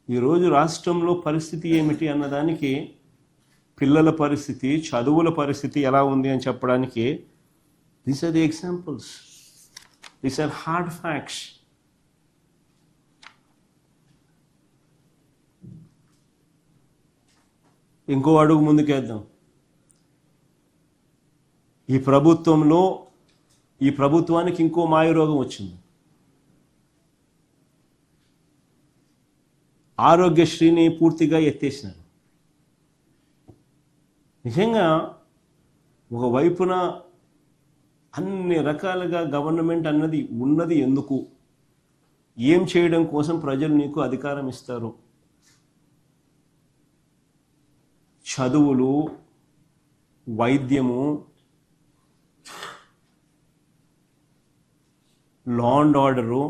ఈరోజు రాష్ట్రంలో పరిస్థితి ఏమిటి అన్నదానికి, పిల్లల పరిస్థితి, చదువుల పరిస్థితి ఎలా ఉంది అని చెప్పడానికి these are the examples, these are hard facts. ఇంకో అడుగు ముందుకేద్దాం. ఈ ప్రభుత్వానికి ఇంకో మాయరోగం వచ్చింది. ఆరోగ్యశ్రీని పూర్తిగా ఎత్తేసినారు. నిజంగా ఒకవైపున అన్ని రకాలుగా గవర్నమెంట్ అన్నది ఉన్నది ఎందుకు, ఏం చేయడం కోసం ప్రజలు నీకు అధికారం ఇస్తారు? చదువులు, వైద్యము, లా అండ్ ఆర్డరు,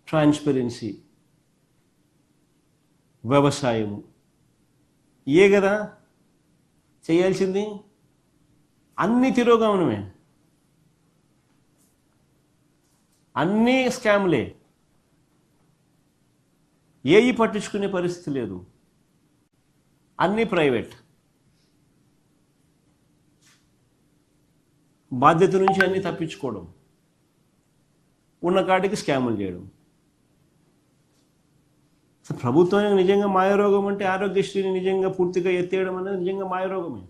ట్రాన్స్పరెన్సీ, వ్యవసాయము, ఏ కదా చేయాల్సింది? అన్ని తిరోగమనమే, అన్నీ స్కామ్లే, ఏవి పట్టించుకునే పరిస్థితి లేదు, అన్నీ ప్రైవేట్. బాధ్యత నుంచి అన్నీ తప్పించుకోవడం, ఉన్న కాటికి స్కాములు చేయడం. ప్రభుత్వానికి నిజంగా మాయరోగం అంటే ఆరోగ్యశ్రీని నిజంగా పూర్తిగా ఎత్తేయడం అనేది నిజంగా మాయరోగమే.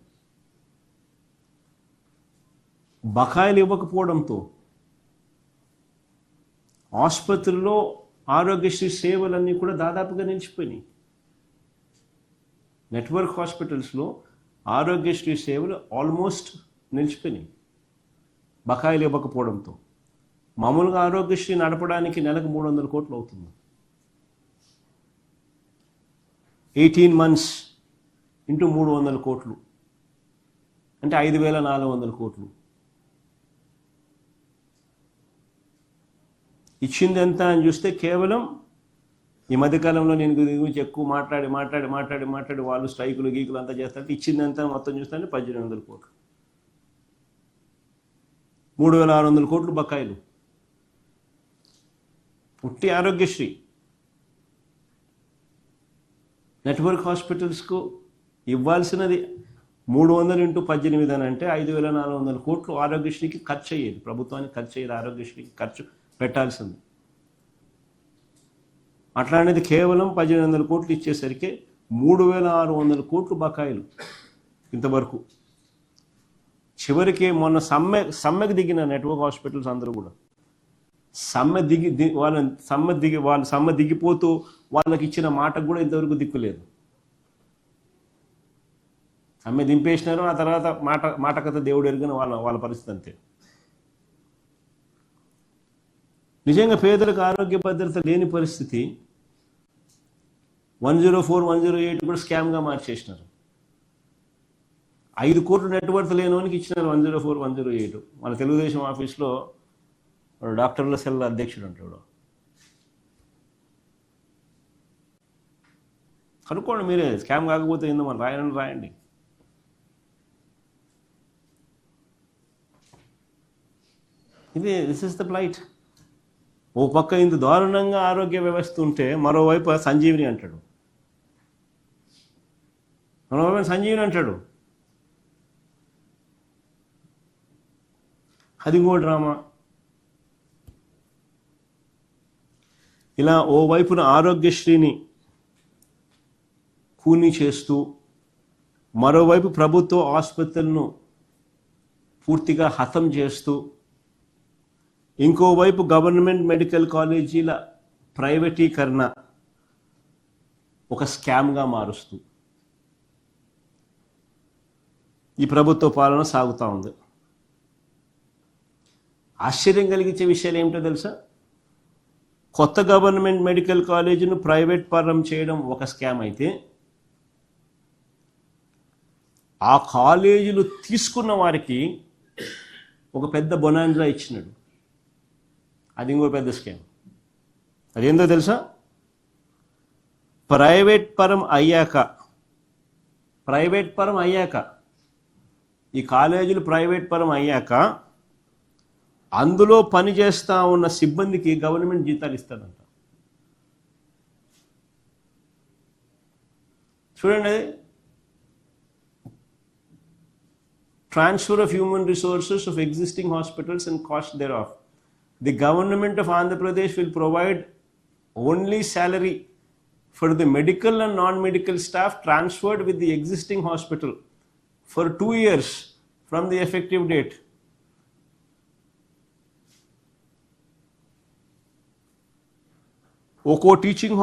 బకాయిలు ఇవ్వకపోవడంతో ఆసుపత్రుల్లో ఆరోగ్యశ్రీ సేవలన్నీ కూడా దాదాపుగా నిలిచిపోయినాయి. నెట్వర్క్ హాస్పిటల్స్లో ఆరోగ్యశ్రీ సేవలు ఆల్మోస్ట్ నిలిచిపోయినాయి బకాయిలు ఇవ్వకపోవడంతో. మామూలుగా ఆరోగ్యశ్రీ నడపడానికి నెలకు 300 కోట్లు అవుతుంది. 18 months ఇంటూ 300 కోట్లు అంటే 5,400 కోట్లు. ఇచ్చింది ఎంత అని చూస్తే కేవలం ఈ మధ్యకాలంలో నేను గురించి ఎక్కువ మాట్లాడి వాళ్ళు స్ట్రైకులు గీకులు అంతా చేస్తారంటే ఇచ్చిందంతా మొత్తం చూస్తే 1,800 కోట్లు. 3,600 కోట్లు బకాయిలు పుట్టి ఆరోగ్యశ్రీ. నెట్వర్క్ హాస్పిటల్స్కు ఇవ్వాల్సినది 300 ఇంటూ 18 అని అంటే 5,400 కోట్లు ఆరోగ్యశ్రీకి ఖర్చు అయ్యేది. ప్రభుత్వానికి ఖర్చు అయ్యేది, ఆరోగ్యశ్రీకి ఖర్చు పెట్టాల్సింది. అట్లాంటిది కేవలం 1,800 కోట్లు ఇచ్చేసరికి 3,600 కోట్లు బకాయిలు ఇంతవరకు. చివరికి మొన్న సమ్మెకు దిగిన నెట్వర్క్ హాస్పిటల్స్ అందరూ కూడా సమ్మె దిగిపోతూ వాళ్ళకి ఇచ్చిన మాటకు కూడా ఇంతవరకు దిక్కులేదు. సమ్మె దింపేసినారు, ఆ తర్వాత మాట కథ దేవుడు ఎరిగిన వాళ్ళ పరిస్థితి అంతే. నిజంగా పేదలకు ఆరోగ్య భద్రత లేని పరిస్థితి. 104, 108 కూడా స్కామ్గా మార్చేసినారు. 5 కోట్లు నెట్వర్త్ లేనివానికి ఇచ్చినారు 104, 108. మన తెలుగుదేశం ఆఫీస్లో డాక్టర్ల సెల్ అధ్యక్షుడు అంటాడు. కనుక్కోండి మీరే, స్కామ్ కాకపోతే ఏందో మనం రాయండి. This is the plight. ఓ పక్క ఇంత దారుణంగా ఆరోగ్య వ్యవస్థ ఉంటే మరోవైపు సంజీవిని అంటాడు, అది ఇంకో డ్రామా. ఇలా ఓవైపున ఆరోగ్యశ్రీని కూనీ చేస్తూ, మరోవైపు ప్రభుత్వ ఆసుపత్రులను పూర్తిగా హతం చేస్తూ, ఇంకోవైపు గవర్నమెంట్ మెడికల్ కాలేజీల ప్రైవేటీకరణ ఒక స్కామ్గా మారుస్తూ ఈ ప్రభుత్వ పాలన సాగుతూ ఉంది. ఆశ్చర్యం కలిగించే విషయాలు ఏమిటో తెలుసా? కొత్త గవర్నమెంట్ మెడికల్ కాలేజీను ప్రైవేట్ పరం చేయడం ఒక స్కామ్ అయితే, ఆ కాలేజీలు తీసుకున్న వారికి ఒక పెద్ద బొనాన్జా ఇచ్చినాడు, అది ఇంకో పెద్ద స్కామ్. అదేందో తెలుసా? ప్రైవేట్ పరం అయ్యాక ఈ కాలేజీలు ప్రైవేట్ పరం అయ్యాక అందులో పనిచేస్తూ ఉన్న సిబ్బందికి గవర్నమెంట్ జీతాలు ఇస్తుందంట. చూడండి, transfer of human resources of existing hospitals and cost thereof. The government of Andhra Pradesh will provide only salary for the medical and non-medical staff transferred with the existing hospital for 2 years from the effective date. ఒక్కో teaching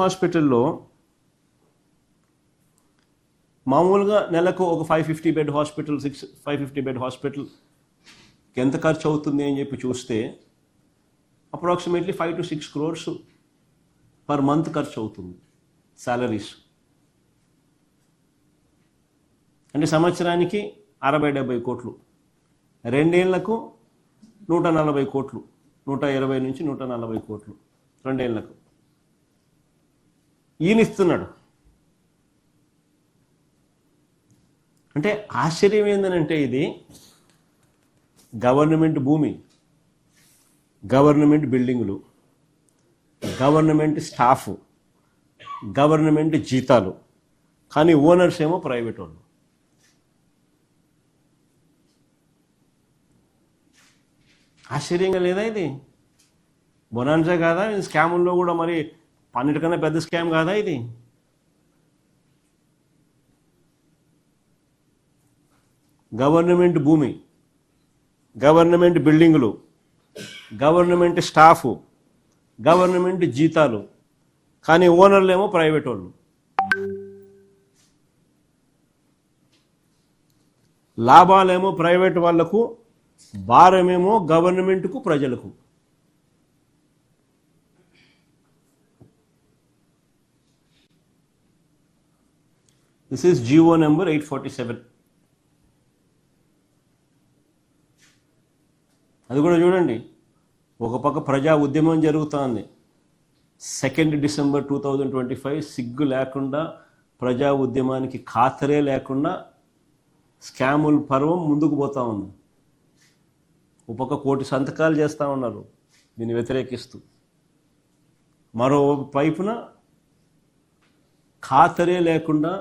హాస్పిటల్లో మామూలుగా నెలకు ఒక 550 bed hospital 550 bed hospital ఎంత ఖర్చు అవుతుంది అని చెప్పి చూస్తే approximately 5 to 6 crores per month ఖర్చు అవుతుంది సాలరీస్. అంటే సంవత్సరానికి 60-70 కోట్లు, 2 ఏళ్లకు 140 కోట్లు, 120 నుంచి 140 కోట్లు 2 ఏళ్లకు ఈయన ఇస్తున్నాడు. అంటే ఆశ్చర్యం ఏంటంటే ఇది గవర్నమెంట్ భూమి, గవర్నమెంట్ బిల్డింగులు, గవర్నమెంట్ స్టాఫ్, గవర్నమెంట్ జీతాలు, కానీ ఓనర్స్ ఏమో ప్రైవేట్ వాళ్ళు. ఆశ్చర్యంగా లేదా ఇది? బొనాన్సా కాదా? స్కాముల్లో కూడా మరి అన్నిటికన్నా పెద్ద స్కామ్ కాదా ఇది? గవర్నమెంట్ భూమి, గవర్నమెంట్ బిల్డింగులు, గవర్నమెంట్ స్టాఫ్, గవర్నమెంట్ జీతాలు, కానీ ఓనర్లు ఏమో ప్రైవేట్ వాళ్ళు. లాభాలేమో ప్రైవేట్ వాళ్లకు, భారమేమో గవర్నమెంట్కు, ప్రజలకు. This is GO number 847. అది కూడా చూడండి, ఒక పక్క ప్రజా ఉద్యమం జరుగుతోంది. 2 December 2025 సిగ్గు లేకుండా, ప్రజా ఉద్యమానికి ఖాతరే లేకుండా స్కాముల పర్వం ముందుకు పోతా ఉంది. ఒక పక్క 1 కోటి సంతకాలు చేస్తూ ఉన్నారు దీన్ని వ్యతిరేకిస్తూ, మరో వైపున ఖాతరే లేకుండా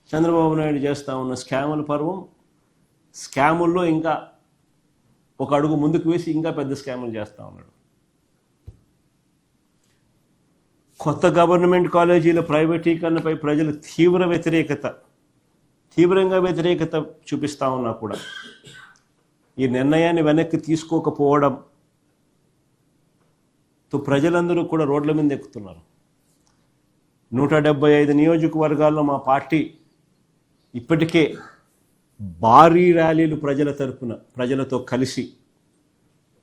చంద్రబాబు నాయుడు చేస్తూ ఉన్న స్కాముల పర్వం, స్కాముల్లో ఇంకా ఒక అడుగు ముందుకు వేసి ఇంకా పెద్ద స్కాములు చేస్తూ ఉన్నాడు. కొత్త గవర్నమెంట్ కాలేజీల ప్రైవేటీకరణపై ప్రజలు తీవ్రంగా వ్యతిరేకత చూపిస్తూ ఉన్నా కూడా ఈ నిర్ణయాన్ని వెనక్కి తీసుకోకపోవడంతో ప్రజలందరూ కూడా రోడ్ల మీద ఎక్కుతున్నారు. 175 నియోజకవర్గాల్లో మా పార్టీ ఇప్పటికే భారీ ర్యాలీలు ప్రజల తరపున, ప్రజలతో కలిసి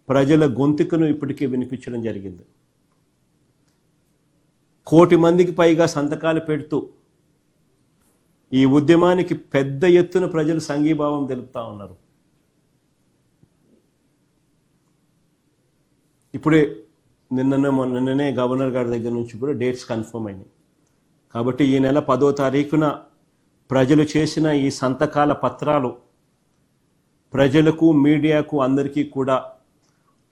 ప్రజల గొంతుకను ఇప్పటికే వినిపించడం జరిగింది. 1 కోటి మందికి పైగా సంతకాలు పెడుతూ ఈ ఉద్యమానికి పెద్ద ఎత్తున ప్రజలు సంఘీభావం తెలుపుతా ఉన్నారు. ఇప్పుడే నిన్ననే గవర్నర్ గారి దగ్గర నుంచి కూడా డేట్స్ కన్ఫర్మ్ అయినాయి. కాబట్టి ఈ నెల 10వ తారీఖున ప్రజలు చేసిన ఈ సంతకాల పత్రాలు ప్రజలకు, మీడియాకు, అందరికీ కూడా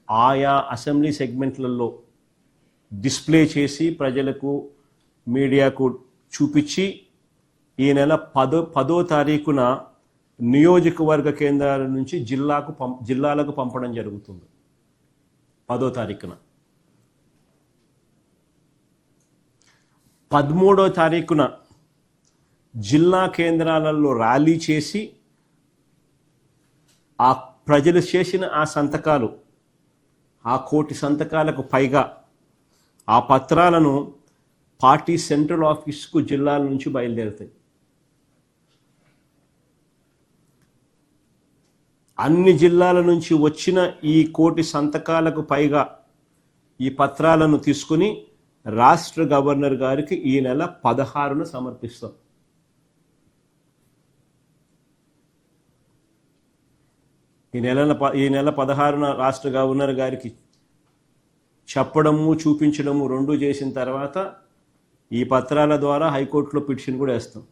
ఆయా అసెంబ్లీ సెగ్మెంట్లలో డిస్ప్లే చేసి ప్రజలకు, మీడియాకు చూపించి ఈ నెల 10వ తారీఖున నియోజకవర్గ కేంద్రాల నుంచి జిల్లాలకు పంపడం జరుగుతుంది. 10వ తారీఖున 13వ తారీఖున జిల్లా కేంద్రాలలో ర్యాలీ చేసి ఆ ప్రజలు చేసిన ఆ సంతకాలు, ఆ 1 కోటి సంతకాలకు పైగా ఆ పత్రాలను పార్టీ సెంట్రల్ ఆఫీస్కు జిల్లాల నుంచి బయలుదేరుతాయి. అన్ని జిల్లాల నుంచి వచ్చిన ఈ 1 కోటి సంతకాలకు పైగా ఈ పత్రాలను తీసుకుని రాష్ట్ర గవర్నర్ గారికి ఈ నెల 16న సమర్పిస్తాం. ఈ నెల 16న రాష్ట్ర గవర్నర్ గారికి చెప్పడము, చూపించడము 2 చేసిన తర్వాత ఈ పత్రాల ద్వారా హైకోర్టులో పిటిషన్ కూడా వేస్తాం.